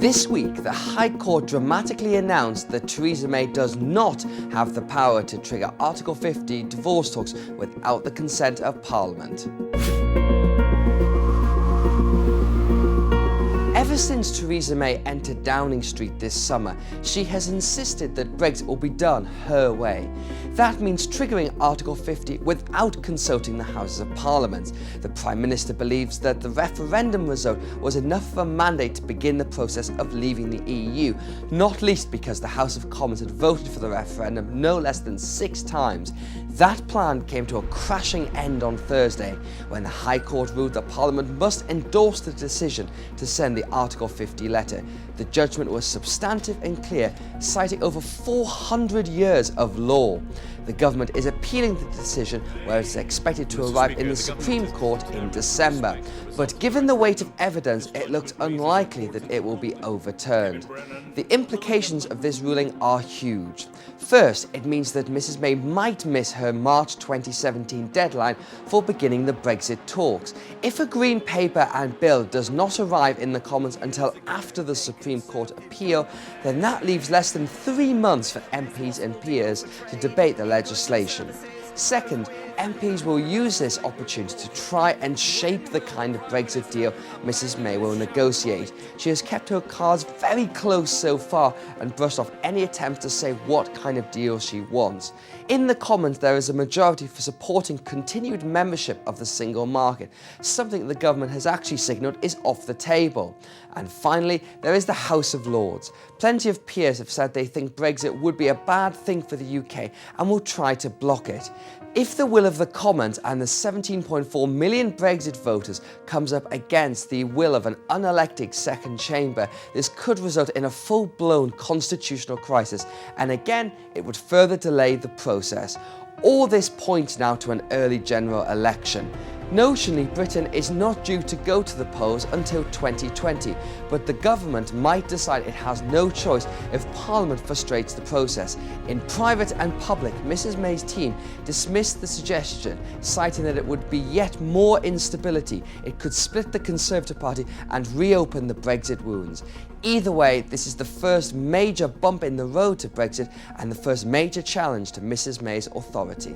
This week, the High Court dramatically announced that Theresa May does not have the power to trigger Article 50 divorce talks without the consent of Parliament. Ever since Theresa May entered Downing Street this summer, she has insisted that Brexit will be done her way. That means triggering Article 50 without consulting the Houses of Parliament. The Prime Minister believes that the referendum result was enough of a mandate to begin the process of leaving the EU, not least because the House of Commons had voted for the referendum no less than 6 times. That plan came to a crashing end on Thursday, when the High Court ruled that Parliament must endorse the decision to send the Article 50 letter. The judgment was substantive and clear, citing over 400 years of law. The government is appealing the decision, where it is expected to arrive in the Supreme Court in December. But given the weight of evidence, it looks unlikely that it will be overturned. The implications of this ruling are huge. First, it means that Mrs May might miss her March 2017 deadline for beginning the Brexit talks. If a Green Paper and bill does not arrive in the Commons until after the Supreme Court appeal, then that leaves less than 3 months for MPs and peers to debate the legislation. Second, MPs will use this opportunity to try and shape the kind of Brexit deal Mrs May will negotiate. She has kept her cards very close so far and brushed off any attempts to say what kind of deal she wants. In the Commons, there is a majority for supporting continued membership of the single market, something the government has actually signalled is off the table. And finally, there is the House of Lords. Plenty of peers have said they think Brexit would be a bad thing for the UK and will try to block it. If the will of the Commons and the 17.4 million Brexit voters comes up against the will of an unelected second chamber, this could result in a full-blown constitutional crisis, and again, it would further delay the process. All this points now to an early general election. Notionally, Britain is not due to go to the polls until 2020, but the government might decide it has no choice if Parliament frustrates the process. In private and public, Mrs May's team dismissed the suggestion, citing that it would be yet more instability. It could split the Conservative Party and reopen the Brexit wounds. Either way, this is the first major bump in the road to Brexit and the first major challenge to Mrs May's authority.